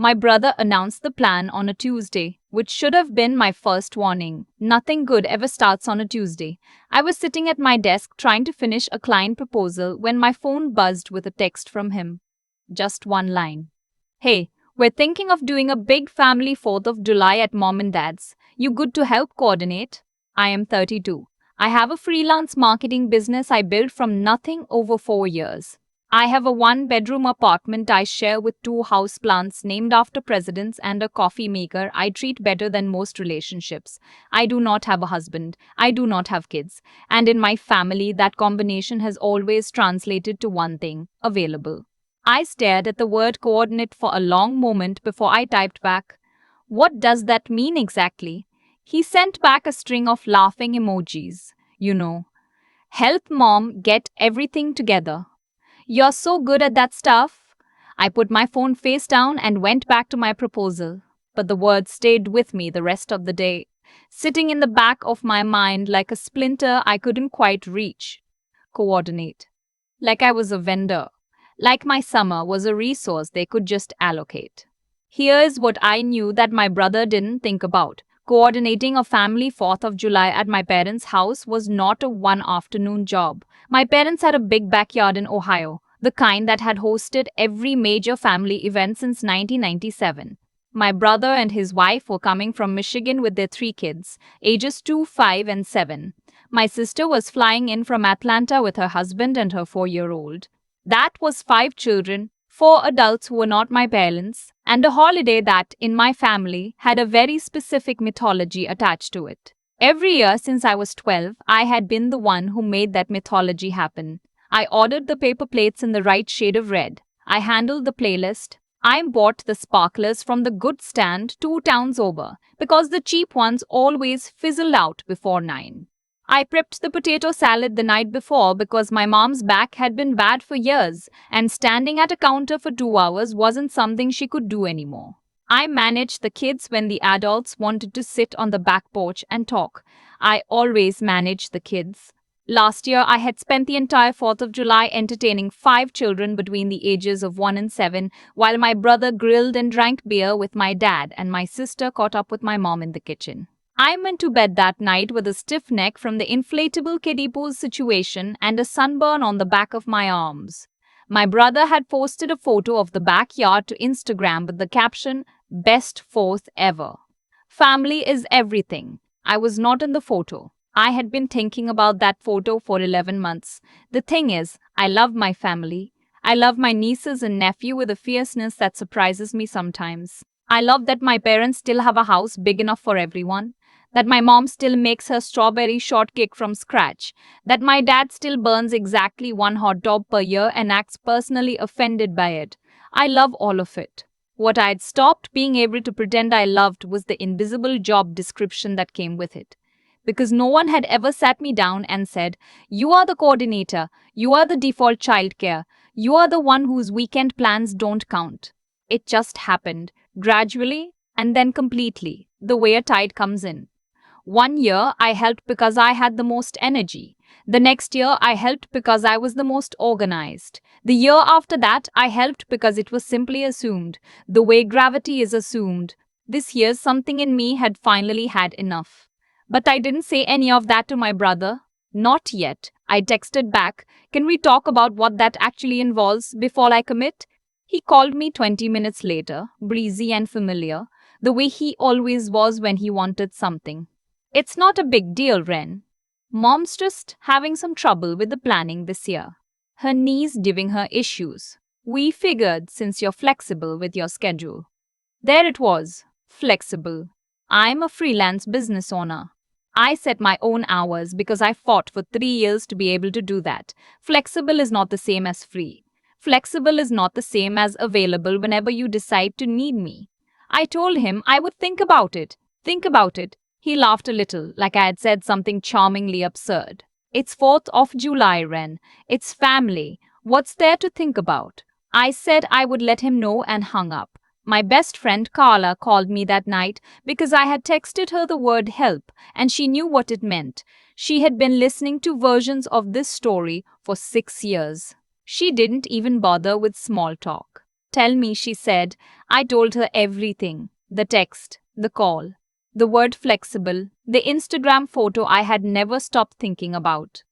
My brother announced the plan on a Tuesday, which should have been my first warning. Nothing good ever starts on a Tuesday. I was sitting at my desk trying to finish a client proposal when my phone buzzed with a text from him. Just one line. Hey, we're thinking of doing a big family 4th of July at mom and dad's. You good to help coordinate? I am 32. I have a freelance marketing business I built from nothing over 4 years. I have a one-bedroom apartment I share with 2 houseplants named after presidents and a coffee maker I treat better than most relationships. I do not have a husband. I do not have kids. And in my family, that combination has always translated to one thing: available. I stared at the word coordinate for a long moment before I typed back, "What does that mean exactly?" He sent back a string of laughing emojis. You know, help mom get everything together. You're so good at that stuff. I put my phone face down and went back to my proposal. But the word stayed with me the rest of the day, sitting in the back of my mind like a splinter I couldn't quite reach. Coordinate. Like I was a vendor. Like my summer was a resource they could just allocate. Here's what I knew that my brother didn't think about. Coordinating a family 4th of July at my parents' house was not a one afternoon job. My parents had a big backyard in Ohio, the kind that had hosted every major family event since 1997. My brother and his wife were coming from Michigan with their 3 kids, ages 2, 5, and 7. My sister was flying in from Atlanta with her husband and her 4-year-old. That was 5 children, 4 adults who were not my parents, and a holiday that, in my family, had a very specific mythology attached to it. Every year since I was 12, I had been the one who made that mythology happen. I ordered the paper plates in the right shade of red. I handled the playlist. I bought the sparklers from the good stand 2 towns over, because the cheap ones always fizzled out before 9. I prepped the potato salad the night before because my mom's back had been bad for years, and standing at a counter for 2 hours wasn't something she could do anymore. I managed the kids when the adults wanted to sit on the back porch and talk. I always managed the kids. Last year, I had spent the entire 4th of July entertaining 5 children between the ages of 1 and 7, while my brother grilled and drank beer with my dad and my sister caught up with my mom in the kitchen. I went to bed that night with a stiff neck from the inflatable kiddie pool situation and a sunburn on the back of my arms. My brother had posted a photo of the backyard to Instagram with the caption, "Best 4th ever." Family is everything. I was not in the photo. I had been thinking about that photo for 11 months. The thing is, I love my family. I love my nieces and nephew with a fierceness that surprises me sometimes. I love that my parents still have a house big enough for everyone. That my mom still makes her strawberry shortcake from scratch, that my dad still burns exactly 1 hot dog per year and acts personally offended by it. I love all of it. What I had stopped being able to pretend I loved was the invisible job description that came with it. Because no one had ever sat me down and said, "You are the coordinator, you are the default childcare, you are the one whose weekend plans don't count." It just happened, gradually and then completely, the way a tide comes in. One year, I helped because I had the most energy. The next year, I helped because I was the most organized. The year after that, I helped because it was simply assumed, the way gravity is assumed. This year, something in me had finally had enough. But I didn't say any of that to my brother. Not yet. I texted back, "Can we talk about what that actually involves before I commit?" He called me 20 minutes later, breezy and familiar, the way he always was when he wanted something. "It's not a big deal, Ren. Mom's just having some trouble with the planning this year. Her knee's giving her issues. We figured since you're flexible with your schedule." There it was. Flexible. I'm a freelance business owner. I set my own hours because I fought for 3 years to be able to do that. Flexible is not the same as free. Flexible is not the same as available whenever you decide to need me. I told him I would think about it. Think about it. He laughed a little, like I had said something charmingly absurd. "It's 4th of July, Ren. It's family. What's there to think about?" I said I would let him know and hung up. My best friend Carla called me that night because I had texted her the word help, and she knew what it meant. She had been listening to versions of this story for 6 years. She didn't even bother with small talk. tell me, she said. I told her everything: the text, the call, the word flexible, the Instagram photo I had never stopped thinking about.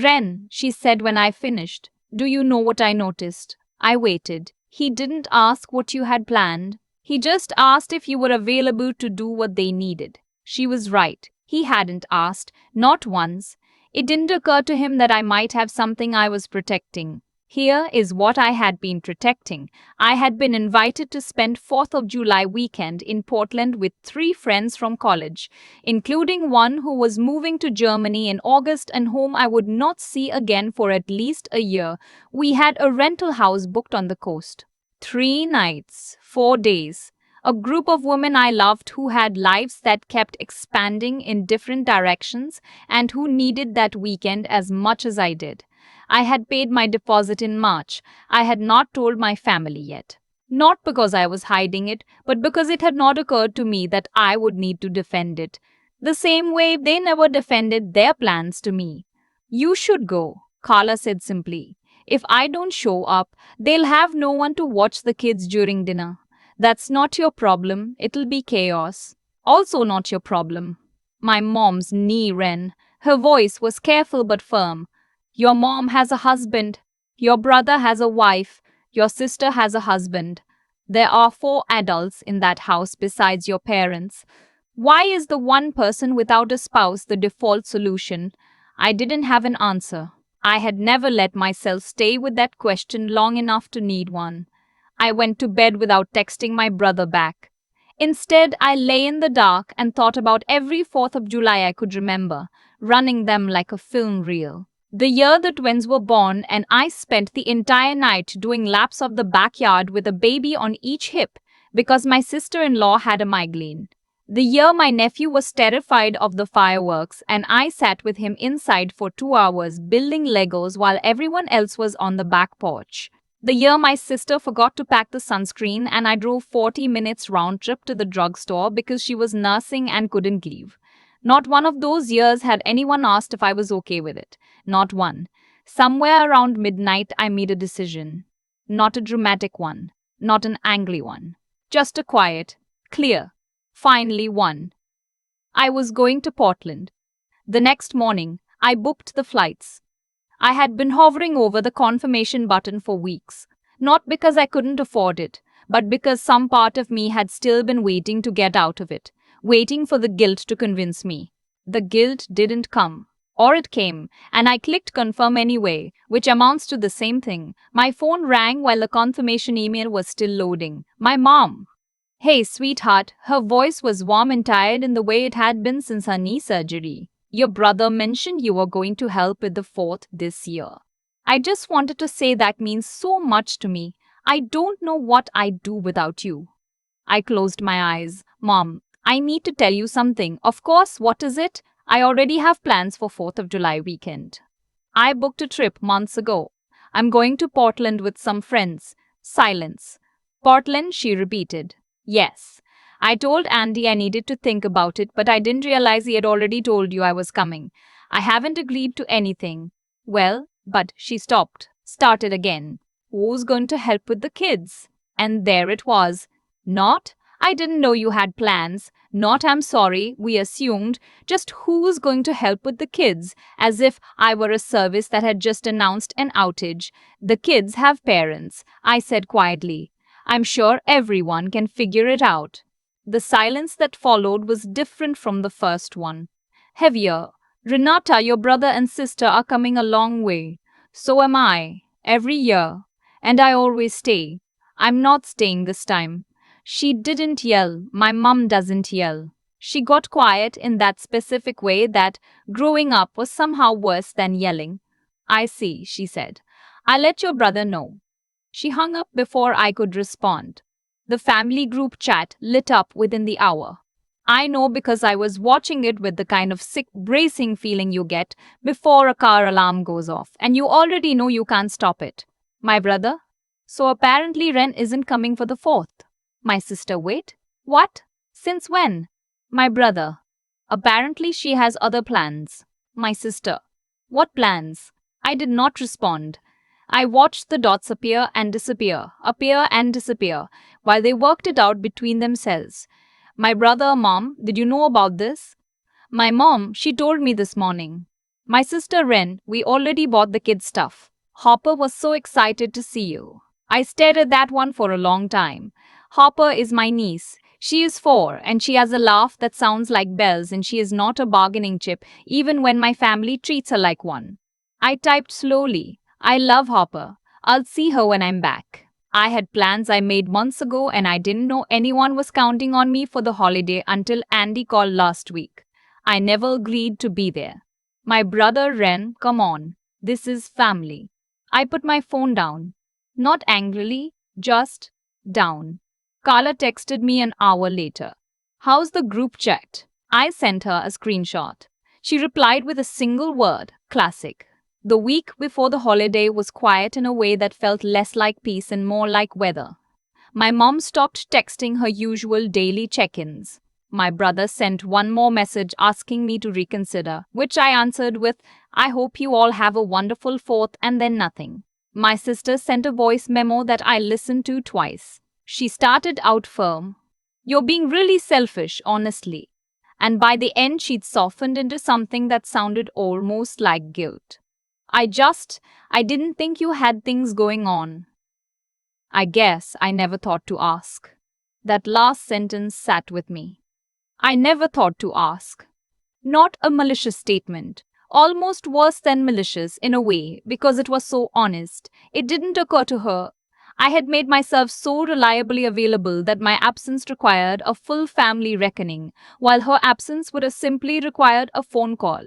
Ren, she said when I finished, do you know what I noticed? I waited. He didn't ask what you had planned. He just asked if you were available to do what they needed. She was right. He hadn't asked, not once. It didn't occur to him that I might have something I was protecting. Here is what I had been protecting. I had been invited to spend 4th of July weekend in Portland with 3 friends from college, including one who was moving to Germany in August and whom I would not see again for at least a year. We had a rental house booked on the coast. 3 nights, 4 days. A group of women I loved who had lives that kept expanding in different directions and who needed that weekend as much as I did. I had paid my deposit in March. I had not told my family yet. Not because I was hiding it, but because it had not occurred to me that I would need to defend it. The same way they never defended their plans to me. You should go, Carla said simply. If I don't show up, they'll have no one to watch the kids during dinner. That's not your problem. It'll be chaos. Also not your problem. My mom's knee ran. Her voice was careful but firm. Your mom has a husband. Your brother has a wife. Your sister has a husband. There are 4 adults in that house besides your parents. Why is the one person without a spouse the default solution? I didn't have an answer. I had never let myself stay with that question long enough to need one. I went to bed without texting my brother back. Instead, I lay in the dark and thought about every 4th of July I could remember, running them like a film reel. The year the twins were born, and I spent the entire night doing laps of the backyard with a baby on each hip because my sister-in-law had a migraine. The year my nephew was terrified of the fireworks, and I sat with him inside for 2 hours building Legos while everyone else was on the back porch. The year my sister forgot to pack the sunscreen and I drove 40 minutes round trip to the drugstore because she was nursing and couldn't leave. Not one of those years had anyone asked if I was okay with it. Not one. Somewhere around midnight, I made a decision. Not a dramatic one. Not an angry one. Just a quiet, clear, finally one. I was going to Portland. The next morning, I booked the flights. I had been hovering over the confirmation button for weeks. Not because I couldn't afford it, but because some part of me had still been waiting to get out of it. Waiting for the guilt to convince me. The guilt didn't come. Or it came, and I clicked confirm anyway, which amounts to the same thing. My phone rang while the confirmation email was still loading. My mom. Hey, sweetheart. Her voice was warm and tired in the way it had been since her knee surgery. Your brother mentioned you were going to help with the 4th this year. I just wanted to say that means so much to me. I don't know what I'd do without you. I closed my eyes. Mom, I need to tell you something. Of course, what is it? I already have plans for 4th of July weekend. I booked a trip months ago. I'm going to Portland with some friends. Silence. Portland, she repeated. Yes. I told Andy I needed to think about it, but I didn't realize he had already told you I was coming. I haven't agreed to anything. Well, but she stopped. Started again. Who's going to help with the kids? And there it was. Not, I didn't know you had plans. Not, I'm sorry, we assumed. Just who's going to help with the kids, as if I were a service that had just announced an outage. The kids have parents, I said quietly. I'm sure everyone can figure it out. The silence that followed was different from the first one. Heavier. Renata, your brother and sister are coming a long way. So am I. Every year. And I always stay. I'm not staying this time. She didn't yell. My mum doesn't yell. She got quiet in that specific way that growing up was somehow worse than yelling. I see, she said. I'll let your brother know. She hung up before I could respond. The family group chat lit up within the hour. I know because I was watching it with the kind of sick, bracing feeling you get before a car alarm goes off, and you already know you can't stop it. My brother? So apparently Ren isn't coming for the 4th. My sister, wait. What? Since when? My brother. Apparently she has other plans. My sister. What plans? I did not respond. I watched the dots appear and disappear, while they worked it out between themselves. My brother, Mom, did you know about this? My mom, she told me this morning. My sister Ren, we already bought the kids' stuff. Hopper was so excited to see you. I stared at that one for a long time. Hopper is my niece. She is 4 and she has a laugh that sounds like bells and she is not a bargaining chip even when my family treats her like one. I typed slowly. I love Hopper. I'll see her when I'm back. I had plans I made months ago and I didn't know anyone was counting on me for the holiday until Andy called last week. I never agreed to be there. My brother Ren, come on. This is family. I put my phone down. Not angrily, just down. Carla texted me an hour later. How's the group chat? I sent her a screenshot. She replied with a single word, classic. The week before the holiday was quiet in a way that felt less like peace and more like weather. My mom stopped texting her usual daily check ins. My brother sent one more message asking me to reconsider, which I answered with, I hope you all have a wonderful 4th, and then nothing. My sister sent a voice memo that I listened to twice. She started out firm. You're being really selfish, honestly. And by the end, she'd softened into something that sounded almost like guilt. I didn't think you had things going on. I guess I never thought to ask. That last sentence sat with me. I never thought to ask. Not a malicious statement. Almost worse than malicious in a way because it was so honest. It didn't occur to her. I had made myself so reliably available that my absence required a full family reckoning, while her absence would have simply required a phone call.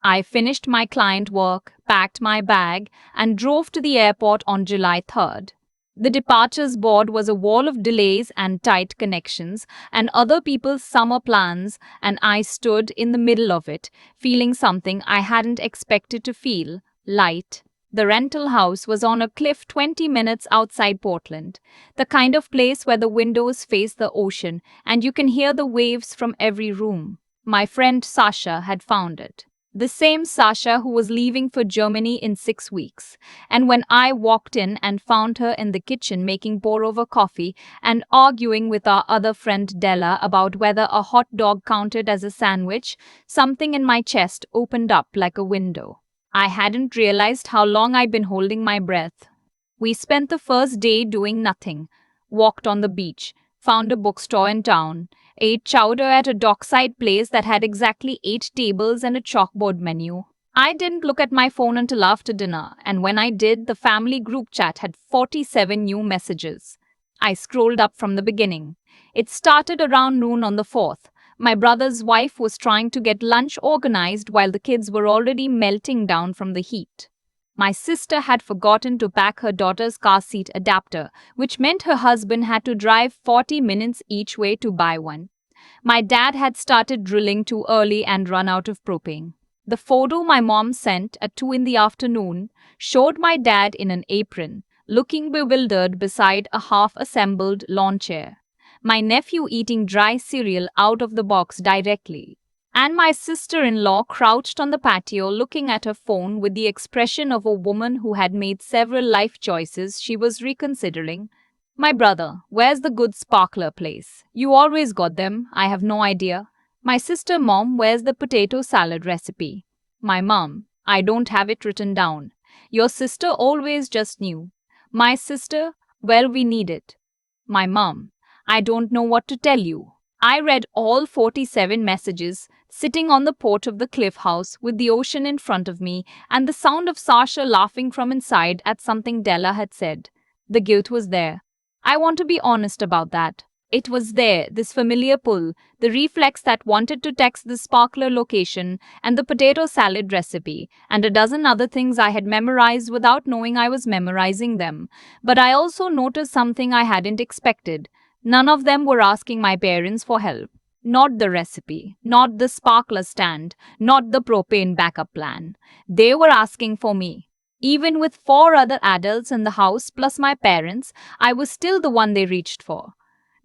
I finished my client work, packed my bag, and drove to the airport on July 3rd. The departures board was a wall of delays and tight connections, and other people's summer plans, and I stood in the middle of it, feeling something I hadn't expected to feel light. The rental house was on a cliff 20 minutes outside Portland, the kind of place where the windows face the ocean and you can hear the waves from every room. My friend Sasha had found it. The same Sasha who was leaving for Germany in 6 weeks. And when I walked in and found her in the kitchen making pour-over coffee and arguing with our other friend Della about whether a hot dog counted as a sandwich, something in my chest opened up like a window. I hadn't realized how long I'd been holding my breath. We spent the first day doing nothing. Walked on the beach, found a bookstore in town, ate chowder at a dockside place that had exactly 8 tables and a chalkboard menu. I didn't look at my phone until after dinner, and when I did, the family group chat had 47 new messages. I scrolled up from the beginning. It started around noon on the 4th. My brother's wife was trying to get lunch organized while the kids were already melting down from the heat. My sister had forgotten to pack her daughter's car seat adapter, which meant her husband had to drive 40 minutes each way to buy one. My dad had started drilling too early and run out of propane. The photo my mom sent at 2 in the afternoon showed my dad in an apron, looking bewildered beside a half-assembled lawn chair. My nephew eating dry cereal out of the box directly. And my sister-in-law crouched on the patio looking at her phone with the expression of a woman who had made several life choices she was reconsidering. My brother, where's the good sparkler place? You always got them, I have no idea. My sister, Mom, where's the potato salad recipe? My mom, I don't have it written down. Your sister always just knew. My sister, well, we need it. My mom, I don't know what to tell you. I read all 47 messages, sitting on the porch of the cliff house with the ocean in front of me and the sound of Sasha laughing from inside at something Della had said. The guilt was there. I want to be honest about that. It was there, this familiar pull, the reflex that wanted to text the sparkler location and the potato salad recipe, and a dozen other things I had memorized without knowing I was memorizing them. But I also noticed something I hadn't expected. None of them were asking my parents for help. Not the recipe, not the sparkler stand, not the propane backup plan. They were asking for me. Even with 4 other adults in the house plus my parents, I was still the one they reached for.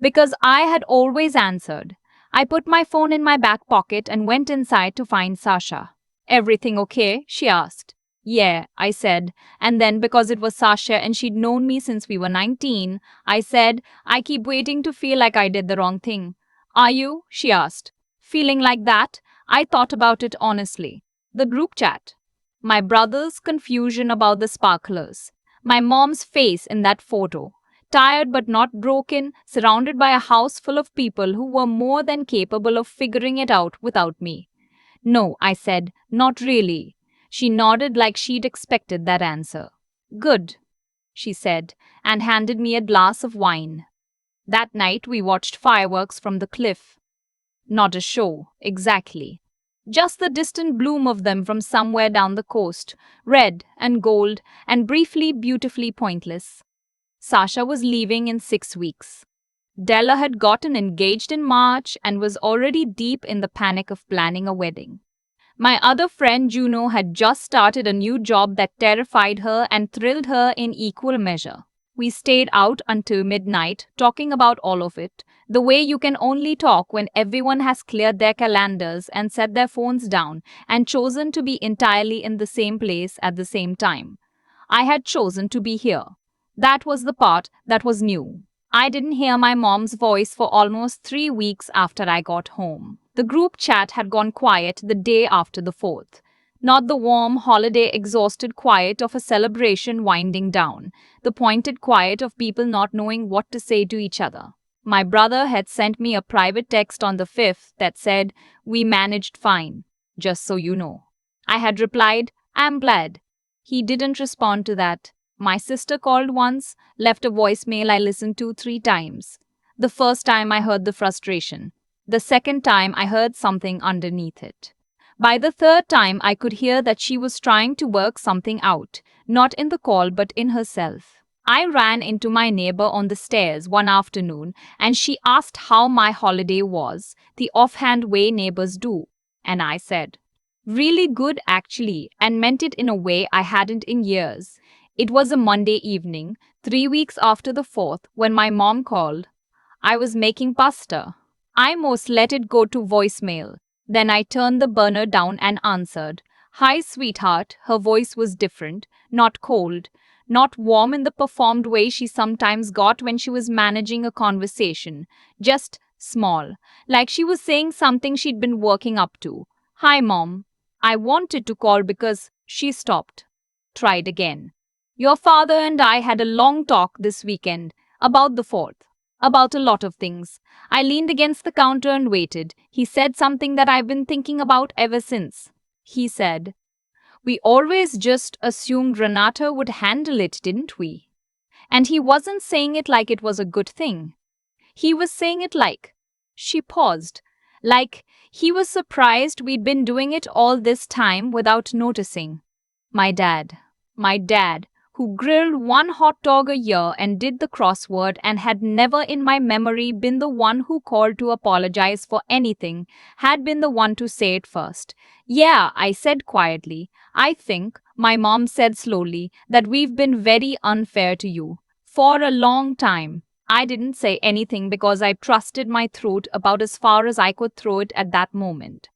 Because I had always answered. I put my phone in my back pocket and went inside to find Sasha. Everything okay? She asked. Yeah, I said. And then, because it was Sasha and she'd known me since we were 19, I said, I keep waiting to feel like I did the wrong thing. Are you? She asked. Feeling like that? I thought about it honestly. The group chat. My brother's confusion about the sparklers. My mom's face in that photo. Tired but not broken, surrounded by a house full of people who were more than capable of figuring it out without me. No, I said, not really. She nodded like she'd expected that answer. Good, she said, and handed me a glass of wine. That night we watched fireworks from the cliff. Not a show, exactly. Just the distant bloom of them from somewhere down the coast, red and gold and briefly beautifully pointless. Sasha was leaving in 6 weeks. Della had gotten engaged in March and was already deep in the panic of planning a wedding. My other friend Juno had just started a new job that terrified her and thrilled her in equal measure. We stayed out until midnight talking about all of it, the way you can only talk when everyone has cleared their calendars and set their phones down and chosen to be entirely in the same place at the same time. I had chosen to be here. That was the part that was new. I didn't hear my mom's voice for almost 3 weeks after I got home. The group chat had gone quiet the day after the 4th. Not the warm, holiday, exhausted quiet of a celebration winding down, the pointed quiet of people not knowing what to say to each other. My brother had sent me a private text on the 5th that said, "We managed fine, just so you know." I had replied, "I'm glad." He didn't respond to that. My sister called once, left a voicemail I listened to 3 times. The first time I heard the frustration. The second time I heard something underneath it. By the third time I could hear that she was trying to work something out, not in the call but in herself. I ran into my neighbor on the stairs one afternoon and she asked how my holiday was, the offhand way neighbors do. And I said, "Really good actually," and meant it in a way I hadn't in years. It was a Monday evening, 3 weeks after the 4th, when my mom called. I was making pasta. I most let it go to voicemail. Then I turned the burner down and answered. "Hi, sweetheart." Her voice was different, not cold, not warm in the performed way she sometimes got when she was managing a conversation, just small, like she was saying something she'd been working up to. "Hi, Mom. I wanted to call because..." She stopped. Tried again. "Your father and I had a long talk this weekend about the 4th. About a lot of things." I leaned against the counter and waited. He said something that I've been thinking about ever since. He said, "We always just assumed Renata would handle it, didn't we?" And he wasn't saying it like it was a good thing. He was saying it like, she paused, like he was surprised we'd been doing it all this time without noticing. My dad. My dad, who grilled one hot dog a year and did the crossword and had never in my memory been the one who called to apologize for anything, had been the one to say it first. "Yeah," I said quietly. "I think," my mom said slowly, "that we've been very unfair to you. For a long time." I didn't say anything because I trusted my throat about as far as I could throw it at that moment.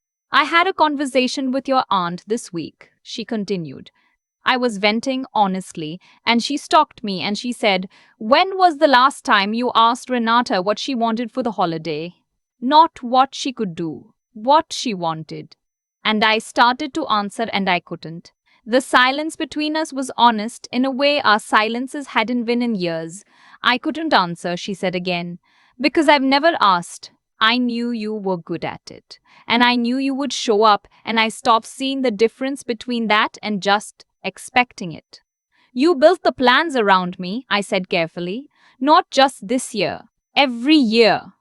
"I had a conversation with your aunt this week," she continued. I was venting honestly, and she stopped me and she said, "When was the last time you asked Renata what she wanted for the holiday? Not what she could do, what she wanted." And I started to answer and I couldn't. The silence between us was honest in a way our silences hadn't been in years. "I couldn't answer," she said again, "because I've never asked. I knew you were good at it. And I knew you would show up, and I stopped seeing the difference between that and just expecting it. You built the plans around me," I said carefully. "Not just this year, every year.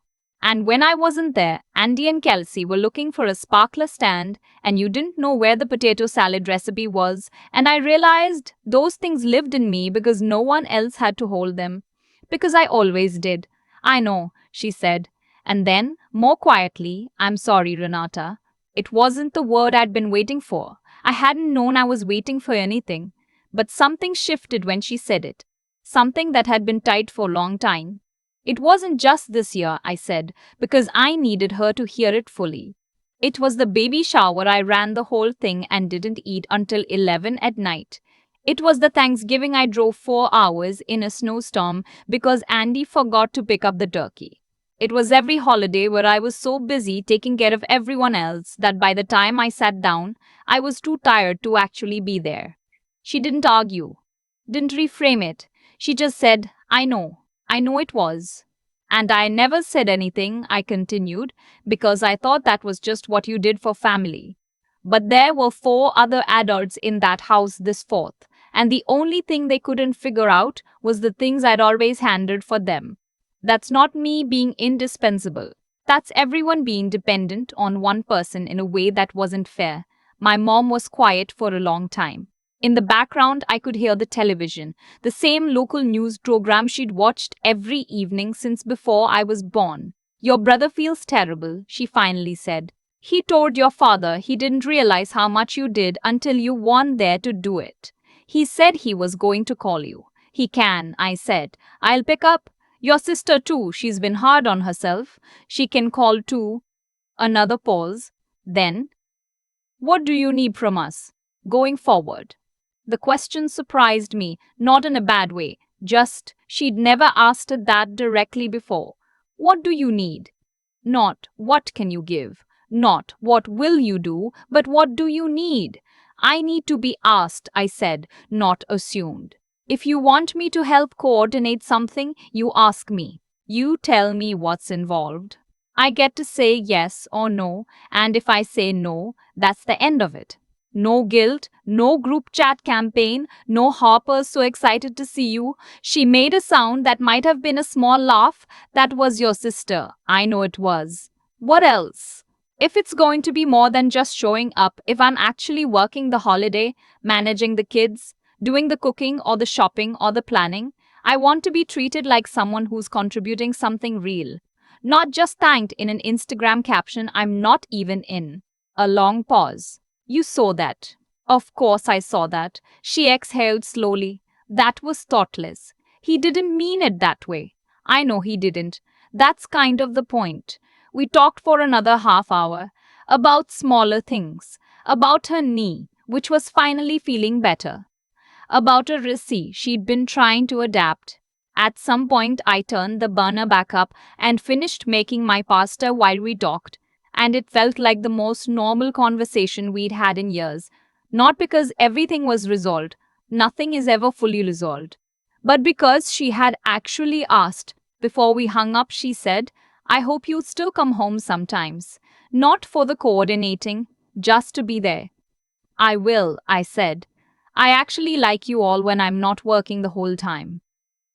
And when I wasn't there, Andy and Kelsey were looking for a sparkler stand, and you didn't know where the potato salad recipe was, and I realized those things lived in me because no one else had to hold them. Because I always did." "I know," she said. And then, more quietly, "I'm sorry, Renata." It wasn't the word I'd been waiting for. I hadn't known I was waiting for anything. But something shifted when she said it. Something that had been tight for a long time. "It wasn't just this year," I said, because I needed her to hear it fully. It was the baby shower. I ran the whole thing and didn't eat until 11 at night. It was the Thanksgiving. I drove 4 hours in a snowstorm because Andy forgot to pick up the turkey. It was every holiday where I was so busy taking care of everyone else that by the time I sat down, I was too tired to actually be there. She didn't argue, didn't reframe it. She just said, I know it was. And I never said anything, I continued, because I thought that was just what you did for family. But there were four other adults in that house this fourth, and the only thing they couldn't figure out was the things I'd always handled for them. That's not me being indispensable. That's everyone being dependent on one person in a way that wasn't fair. My mom was quiet for a long time. In the background, I could hear the television, the same local news program she'd watched every evening since before I was born. Your brother feels terrible, she finally said. He told your father he didn't realize how much you did until you weren't there to do it. He said he was going to call you. He can, I said. I'll pick up. Your sister, too, she's been hard on herself. She can call too. Another pause. Then, what do you need from us? Going forward. The question surprised me, not in a bad way, just she'd never asked it that directly before. What do you need? Not what can you give, not what will you do, but what do you need? I need to be asked, I said, not assumed. If you want me to help coordinate something, you ask me. You tell me what's involved. I get to say yes or no, and if I say no, that's the end of it. No guilt, no group chat campaign, no Harper's so excited to see you. She made a sound that might have been a small laugh. That was your sister. I know it was. What else? If it's going to be more than just showing up, if I'm actually working the holiday, managing the kids, doing the cooking or the shopping or the planning, I want to be treated like someone who's contributing something real. Not just thanked in an Instagram caption I'm not even in. A long pause. You saw that. Of course I saw that. She exhaled slowly. That was thoughtless. He didn't mean it that way. I know he didn't. That's kind of the point. We talked for another half hour. About smaller things. About her knee, which was finally feeling better. About a recipe she'd been trying to adapt. At some point, I turned the burner back up and finished making my pasta while we talked, and it felt like the most normal conversation we'd had in years. Not because everything was resolved, nothing is ever fully resolved, but because she had actually asked. Before we hung up, she said, I hope you'll still come home sometimes. Not for the coordinating, just to be there. I will, I said. I actually like you all when I'm not working the whole time.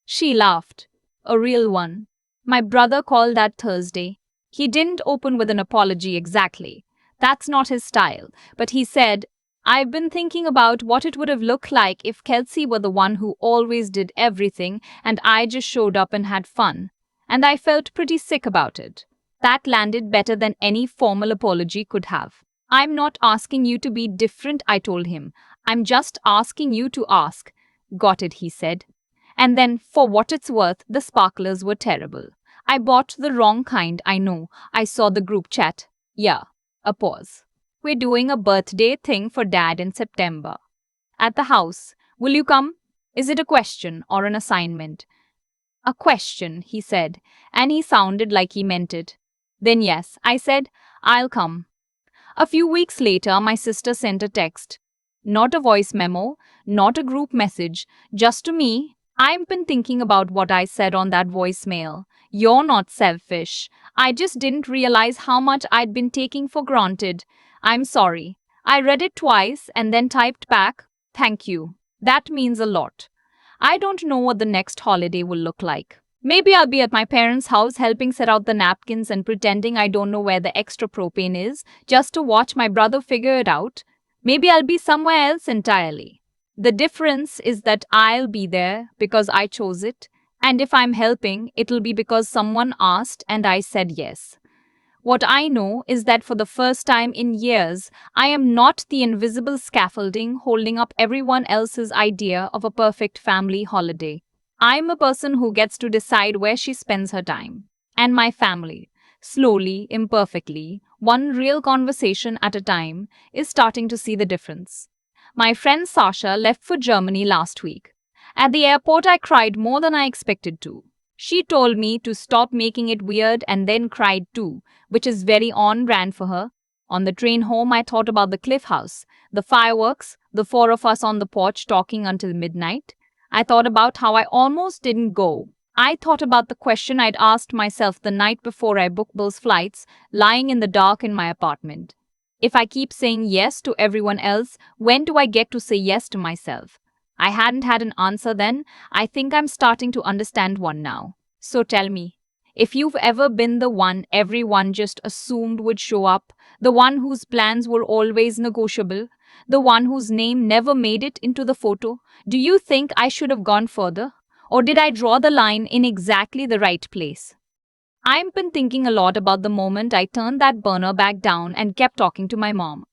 She laughed. A real one. My brother called that Thursday. He didn't open with an apology exactly. That's not his style. But he said, I've been thinking about what it would have looked like if Kelsey were the one who always did everything and I just showed up and had fun. And I felt pretty sick about it. That landed better than any formal apology could have. I'm not asking you to be different, I told him. I'm just asking you to ask. Got it, he said. And then, for what it's worth, the sparklers were terrible. I bought the wrong kind, I know. I saw the group chat. Yeah, a pause. We're doing a birthday thing for Dad in September. At the house. Will you come? Is it a question or an assignment? A question, he said, and he sounded like he meant it. Then yes, I said, I'll come. A few weeks later, my sister sent a text. Not a voice memo, not a group message, just to me. I've been thinking about what I said on that voicemail. You're not selfish. I just didn't realize how much I'd been taking for granted. I'm sorry. I read it twice and then typed back, thank you. That means a lot. I don't know what the next holiday will look like. Maybe I'll be at my parents' house helping set out the napkins and pretending I don't know where the extra propane is, just to watch my brother figure it out. Maybe I'll be somewhere else entirely. The difference is that I'll be there because I chose it, and if I'm helping, it'll be because someone asked and I said yes. What I know is that for the first time in years, I am not the invisible scaffolding holding up everyone else's idea of a perfect family holiday. I'm a person who gets to decide where she spends her time. And my family, slowly, imperfectly, one real conversation at a time, is starting to see the difference. My friend Sasha left for Germany last week. At the airport, I cried more than I expected to. She told me to stop making it weird and then cried too, which is very on brand for her. On the train home, I thought about the cliff house, the fireworks, the four of us on the porch talking until midnight. I thought about how I almost didn't go. I thought about the question I'd asked myself the night before I booked those flights, lying in the dark in my apartment. If I keep saying yes to everyone else, when do I get to say yes to myself? I hadn't had an answer then. I think I'm starting to understand one now. So tell me, if you've ever been the one everyone just assumed would show up, the one whose plans were always negotiable, the one whose name never made it into the photo, do you think I should have gone further? Or did I draw the line in exactly the right place? I've been thinking a lot about the moment I turned that burner back down and kept talking to my mom.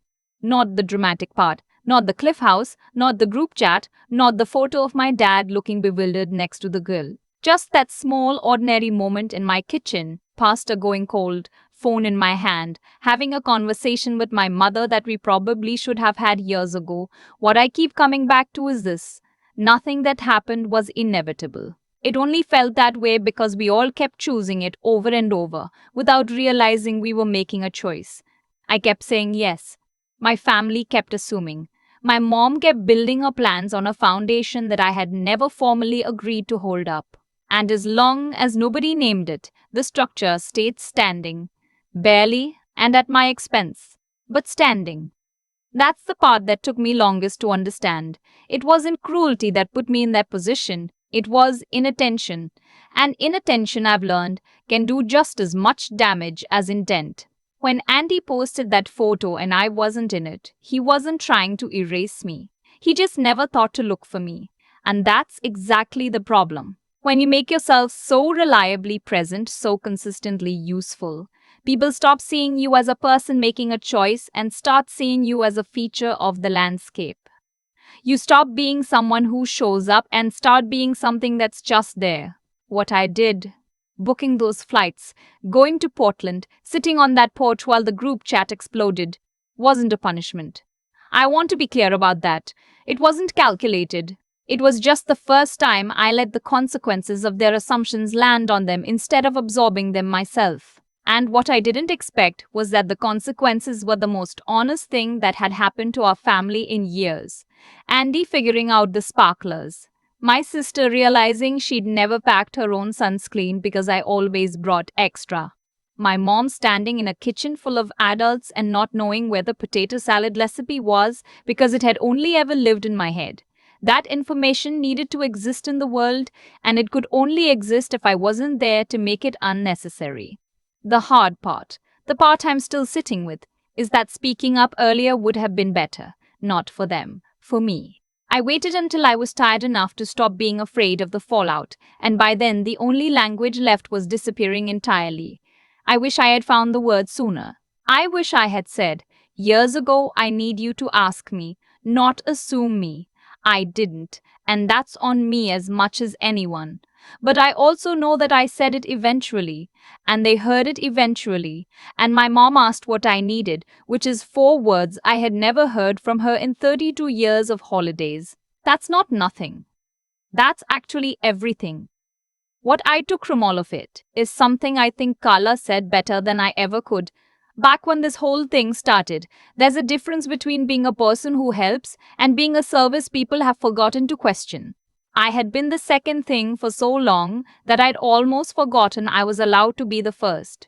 Not the dramatic part, not the cliff house, not the group chat, not the photo of my dad looking bewildered next to the grill. Just that small, ordinary moment in my kitchen, pasta going cold, phone in my hand, having a conversation with my mother that we probably should have had years ago. What I keep coming back to is this: nothing that happened was inevitable. It only felt that way because we all kept choosing it over and over without realizing we were making a choice. I kept saying yes. My family kept assuming. My mom kept building her plans on a foundation that I had never formally agreed to hold up. And as long as nobody named it, the structure stayed standing. Barely, and at my expense, but standing. That's the part that took me longest to understand. It wasn't cruelty that put me in that position, it was inattention. And inattention, I've learned, can do just as much damage as intent. When Andy posted that photo and I wasn't in it, he wasn't trying to erase me. He just never thought to look for me. And that's exactly the problem. When you make yourself so reliably present, so consistently useful, people stop seeing you as a person making a choice and start seeing you as a feature of the landscape. You stop being someone who shows up and start being something that's just there. What I did, booking those flights, going to Portland, sitting on that porch while the group chat exploded, wasn't a punishment. I want to be clear about that. It wasn't calculated. It was just the first time I let the consequences of their assumptions land on them instead of absorbing them myself. And what I didn't expect was that the consequences were the most honest thing that had happened to our family in years. Andy figuring out the sparklers. My sister realizing she'd never packed her own sunscreen because I always brought extra. My mom standing in a kitchen full of adults and not knowing where the potato salad recipe was because it had only ever lived in my head. That information needed to exist in the world, and it could only exist if I wasn't there to make it unnecessary. The hard part, the part I'm still sitting with, is that speaking up earlier would have been better. Not for them, for me. I waited until I was tired enough to stop being afraid of the fallout, and by then the only language left was disappearing entirely. I wish I had found the words sooner. I wish I had said, "Years ago, I need you to ask me, not assume me." I didn't, and that's on me as much as anyone. But I also know that I said it eventually, and they heard it eventually, and my mom asked what I needed, which is 4 words I had never heard from her in 32 years of holidays. That's not nothing. That's actually everything. What I took from all of it is something I think Carla said better than I ever could. Back when this whole thing started, there's a difference between being a person who helps and being a service people have forgotten to question. I had been the second thing for so long that I'd almost forgotten I was allowed to be the first.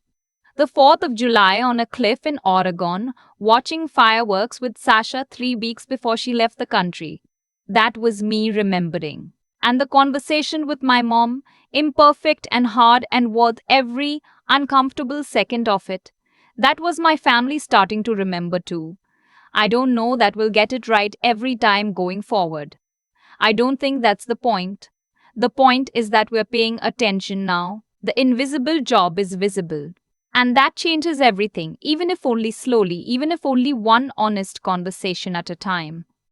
The 4th of July on a cliff in Oregon, watching fireworks with Sasha 3 weeks before she left the country. That was me remembering. And the conversation with my mom, imperfect and hard and worth every uncomfortable second of it. That was my family starting to remember too. I don't know that we'll get it right every time going forward. I don't think that's the point. The point is that we're paying attention now. The invisible job is visible. And that changes everything, even if only slowly, even if only one honest conversation at a time.